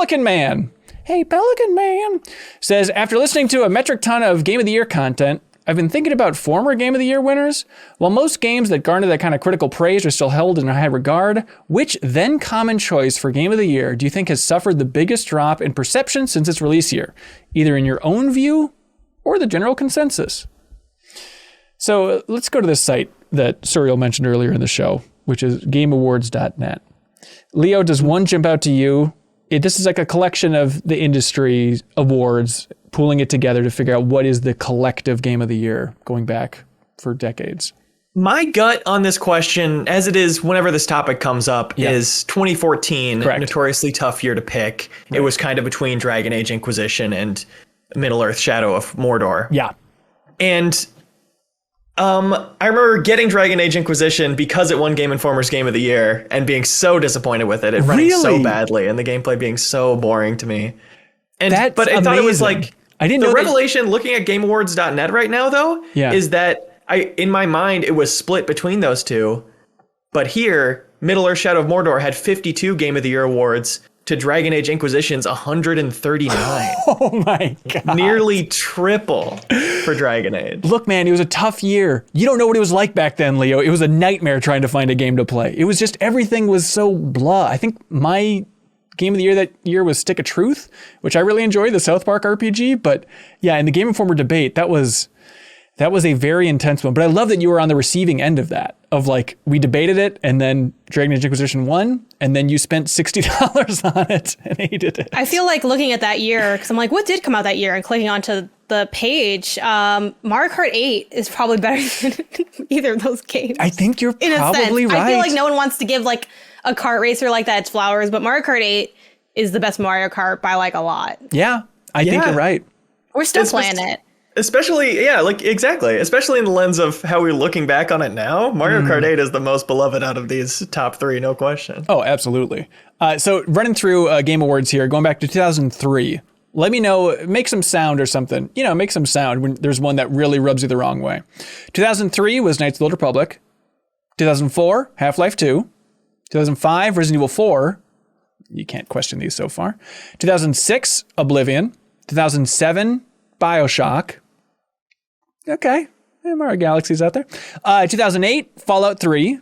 Pelican Man. Hey, Pelican Man says, after listening to a metric ton of Game of the Year content, I've been thinking about former Game of the Year winners. While most games that garner that kind of critical praise are still held in high regard, which then common choice for Game of the Year do you think has suffered the biggest drop in perception since its release year, either in your own view or the general consensus? So let's go to this site that Suriel mentioned earlier in the show, which is gameawards.net. Leo, does one jump out to you? This is like a collection of the industry awards, pooling it together to figure out what is the collective Game of the Year going back for decades. My gut on this question, as it is whenever this topic comes up, is 2014, Correct. Notoriously tough year to pick. Right. It was kind of between Dragon Age Inquisition and Middle-earth Shadow of Mordor. Yeah. And I remember getting Dragon Age Inquisition because it won Game Informer's Game of the Year and being so disappointed with it. It running so badly and the gameplay being so boring to me. And but I thought it was like I didn't know revelation looking at GameAwards.net right now though is that in my mind it was split between those two. But here, Middle-earth Shadow of Mordor had 52 Game of the Year awards to Dragon Age Inquisition's 139. Oh my God. Nearly triple for Dragon Age. Look, man, it was a tough year. You don't know what it was like back then, Leo. It was a nightmare trying to find a game to play. It was just, everything was so blah. I think my Game of the Year that year was Stick of Truth, which I really enjoyed, the South Park RPG. But yeah, in the Game Informer debate, that was a very intense one. But I love that you were on the receiving end of that, of like, we debated it and then Dragon Age Inquisition won and then you spent $60 on it and hated it. I feel like looking at that year, because I'm like, what did come out that year? And clicking onto the page, Mario Kart 8 is probably better than either of those games. I think you're probably right. I feel like no one wants to give like a kart racer like that its flowers, but Mario Kart 8 is the best Mario Kart by like a lot. Yeah, I think you're right. We're still playing it. Especially, exactly. Especially in the lens of how we're looking back on it now. Mario Kart 8 is the most beloved out of these top three, no question. Oh, absolutely. So running through Game Awards here, going back to 2003. Let me know, make some sound or something. You know, make some sound when there's one that really rubs you the wrong way. 2003 was Knights of the Old Republic. 2004, Half-Life 2. 2005, Resident Evil 4. You can't question these so far. 2006, Oblivion. 2007, BioShock. Okay. Mario Galaxy's out there. 2008, Fallout 3.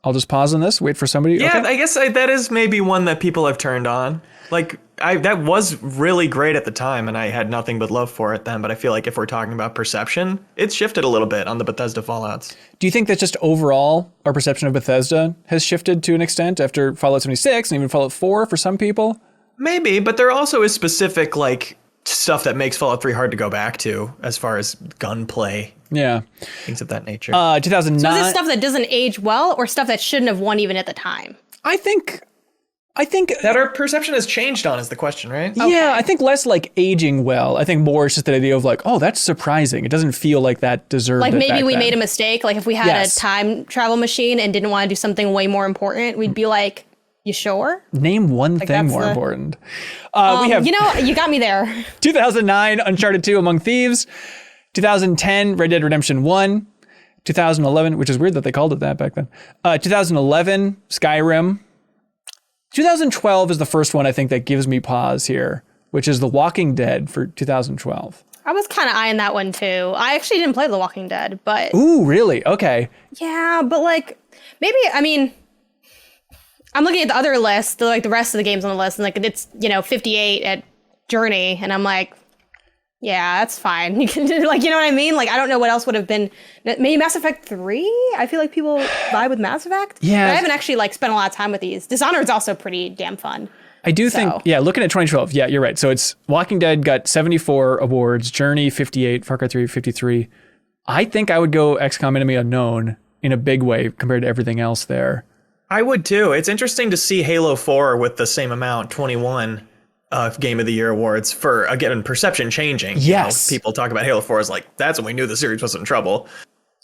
I'll just pause on this, wait for somebody. Yeah, okay. I guess that is maybe one that people have turned on. Like, that was really great at the time, and I had nothing but love for it then. But I feel like if we're talking about perception, it's shifted a little bit on the Bethesda Fallouts. Do you think that just overall our perception of Bethesda has shifted to an extent after Fallout 76 and even Fallout 4 for some people? Maybe, but there also is specific, like, stuff that makes Fallout 3 hard to go back to as far as gunplay. Yeah. Things of that nature. 2009. So is it stuff that doesn't age well or stuff that shouldn't have won even at the time? I think that our perception has changed on is the question, right? Yeah, okay. I think less like aging well. I think more is just the idea of like, oh, that's surprising. It doesn't feel like that deserved like it maybe back we then. made a mistake. Like if we had a time travel machine and didn't want to do something way more important, we'd be like, you sure? Name one thing more important. We have, you got me there. 2009, Uncharted 2 Among Thieves. 2010, Red Dead Redemption 1. 2011, which is weird that they called it that back then. 2011, Skyrim. 2012 is the first one I think that gives me pause here, which is The Walking Dead for 2012. I was kind of eyeing that one too. I actually didn't play The Walking Dead, but... Ooh, really? Okay. Yeah, but like, maybe, I mean... I'm looking at the other list, the rest of the games on the list, and like it's 58 at Journey, and I'm like, yeah, that's fine. Like, you know what I mean? Like, I don't know what else would have been. Maybe Mass Effect 3. I feel like people vibe with Mass Effect. Yeah, but I haven't actually like spent a lot of time with these. Dishonored's also pretty damn fun. I do think, looking at 2012, yeah, you're right. So it's Walking Dead got 74 awards, Journey 58, Far Cry 3 53. I think I would go XCOM Enemy Unknown in a big way compared to everything else there. I would too. It's interesting to see Halo 4 with the same amount, 21 Game of the Year awards for, again, perception changing. Yes. People talk about Halo 4 as like, that's when we knew the series was in trouble.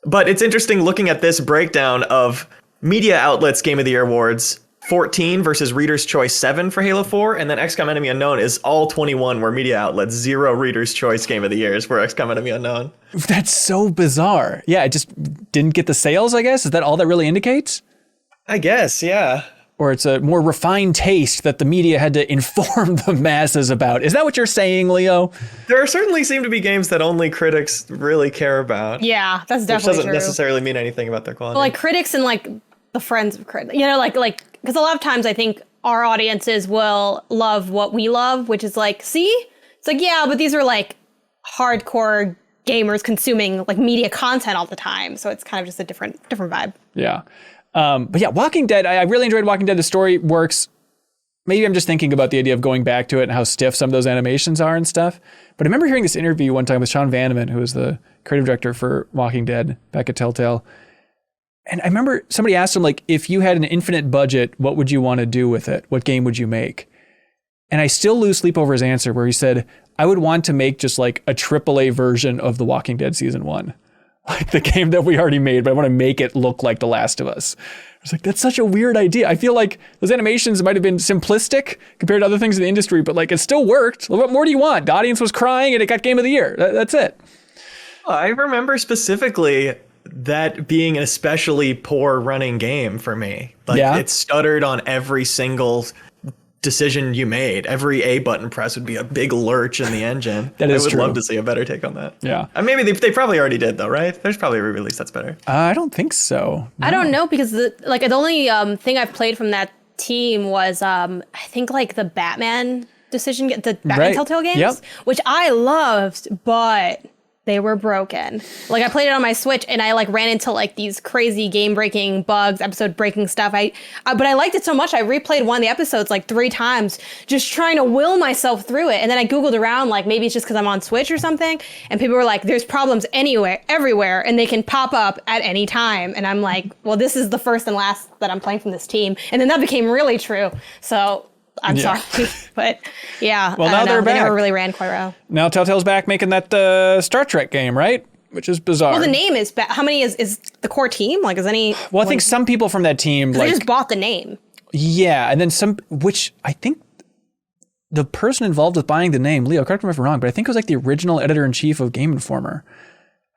But it's interesting looking at this breakdown of media outlets Game of the Year awards, 14 versus Reader's Choice 7 for Halo 4. And then XCOM Enemy Unknown is all 21 were media outlets, 0 Reader's Choice Game of the Years for XCOM Enemy Unknown. That's so bizarre. Yeah, it just didn't get the sales, I guess. Is that all that really indicates? I guess, yeah. or it's a more refined taste that the media had to inform the masses about. Is that what you're saying, Leo? There certainly seem to be games that only critics really care about. Yeah, that's Which definitely doesn't true. necessarily mean anything about their quality. But like critics and like the friends of critics, you know, like because a lot of times I think our audiences will love what we love, which is like, see, it's like, yeah, but these are like hardcore gamers consuming like media content all the time, so it's kind of just a different vibe. Yeah. But yeah, Walking Dead, I really enjoyed Walking Dead. The story works. Maybe I'm just thinking about the idea of going back to it and how stiff some of those animations are and stuff. But I remember hearing this interview one time with Sean Vanneman, who was the creative director for Walking Dead back at Telltale. And I remember somebody asked him, like, if you had an infinite budget, what would you want to do with it? What game would you make? And I still lose sleep over his answer where he said, I would want to make just like a AAA version of The Walking Dead season 1. Like the game that we already made, but I want to make it look like The Last of Us. I was like, that's such a weird idea. I feel like those animations might have been simplistic compared to other things in the industry, but like it still worked. What more do you want? The audience was crying and it got Game of the Year. That's it. I remember specifically that being an especially poor running game for me. Like it stuttered on every single decision you made. Every A button press would be a big lurch in the engine. That is true. I would love to true. see a better take on that. Yeah. Maybe they probably already did though, right? There's probably a re-release that's better. I don't think so. No. I don't know because the only thing I've played from that team was I think like the Batman the Batman Telltale games, which I loved, but they were broken. Like I played it on my Switch and I like ran into like these crazy game breaking bugs, episode breaking stuff. But I liked it so much I replayed one of the episodes like 3 times, just trying to will myself through it. And then I Googled around, like maybe it's just because I'm on Switch or something. And people were like, there's problems everywhere, and they can pop up at any time. And I'm like, well, this is the first and last that I'm playing from this team. And then that became really true. So I'm sorry, but yeah. Well, now they're back. They never really ran quite well. Now Telltale's back making that Star Trek game, right? Which is bizarre. Well, the name is how many is the core team? Like, is any? Well, I think some people from that team they just bought the name. Yeah, and then some, which I think the person involved with buying the name, Leo, correct me if I'm wrong, but I think it was like the original editor-in-chief of Game Informer.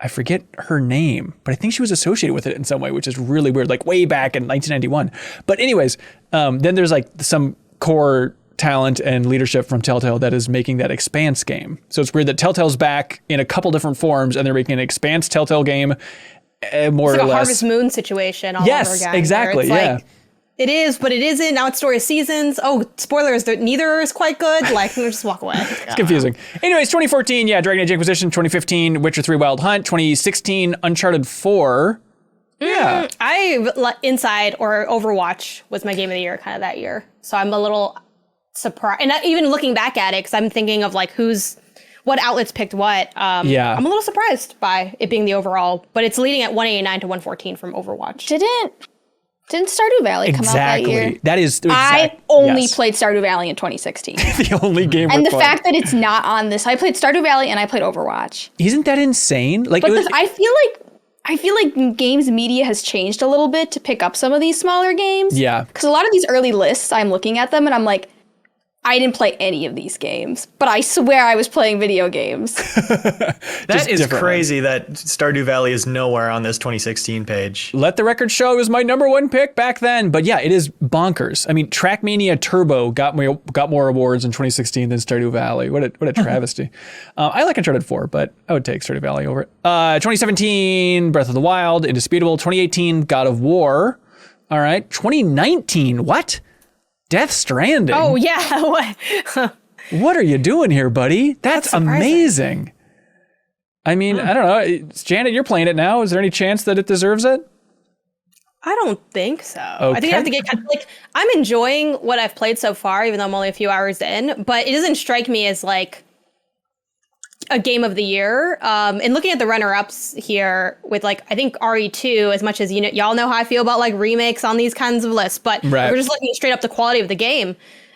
I forget her name, but I think she was associated with it in some way, which is really weird, like way back in 1991. But anyways, then there's like some core talent and leadership from Telltale that is making that Expanse game. So it's weird that Telltale's back in a couple different forms and they're making an Expanse Telltale game, more it's like or less. a Harvest Moon situation all over again. Yes, exactly, yeah. Like, it is, but it isn't. Now it's Story of Seasons. Oh, spoilers, neither is quite good. Like, just walk away. It's confusing. Anyways, 2014, Dragon Age Inquisition. 2015, Witcher 3 Wild Hunt. 2016, Uncharted 4. Yeah. Inside or Overwatch was my game of the year kind of that year. So I'm a little surprised. And even looking back at it, because I'm thinking of like what outlets picked what. I'm a little surprised by it being the overall, but it's leading at 189 to 114 from Overwatch. Didn't Stardew Valley come out that year? That is I only played Stardew Valley in 2016. The only game. And the fact that it's not on this, I played Stardew Valley and I played Overwatch. Isn't that insane? Like, but I feel like games media has changed a little bit to pick up some of these smaller games. Yeah. Because a lot of these early lists, I'm looking at them and I'm like, I didn't play any of these games, but I swear I was playing video games. That is crazy that Stardew Valley is nowhere on this 2016 page. Let the record show it was my number one pick back then. But yeah, it is bonkers. I mean, Trackmania Turbo got more awards in 2016 than Stardew Valley. What a travesty. I like Uncharted 4, but I would take Stardew Valley over it. 2017, Breath of the Wild, indisputable. 2018, God of War. All right. 2019, what? Death Stranding. Oh, yeah. What are you doing here, buddy? That's amazing. I mean, I don't know. Janet, you're playing it now. Is there any chance that it deserves it? I don't think so. Okay. I think I have to get kind of like, I'm enjoying what I've played so far, even though I'm only a few hours in, but it doesn't strike me as like a game of the year. And looking at the runner-ups here with like, I think RE2, as much as y'all know how I feel about like remakes on these kinds of lists, but if we're just looking straight up the quality of the game.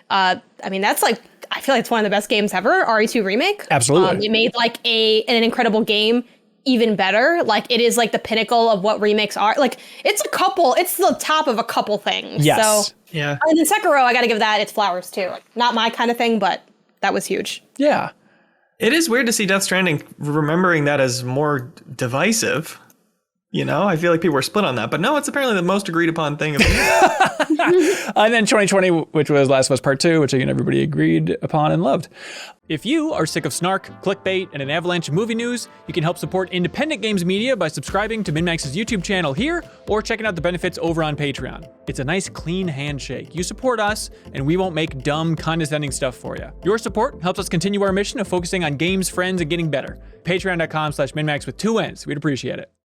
I mean, that's like, I feel like it's one of the best games ever, RE2 remake. Absolutely. It made like an incredible game even better. Like it is like the pinnacle of what remakes are. Like it's the top of a couple things. Yes. So, yeah. And then Sekiro, I got to give that its flowers too. Like, not my kind of thing, but that was huge. Yeah. It is weird to see Death Stranding remembering that as more divisive. You know, I feel like people were split on that, but no, it's apparently the most agreed upon thing of the year. And then 2020, which was Last of Us Part 2, which again, everybody agreed upon and loved. If you are sick of snark, clickbait, and an avalanche of movie news, you can help support independent games media by subscribing to MinnMax's YouTube channel here or checking out the benefits over on Patreon. It's a nice, clean handshake. You support us, and we won't make dumb, condescending stuff for you. Your support helps us continue our mission of focusing on games, friends, and getting better. Patreon.com/MinnMax with 2 N's. We'd appreciate it.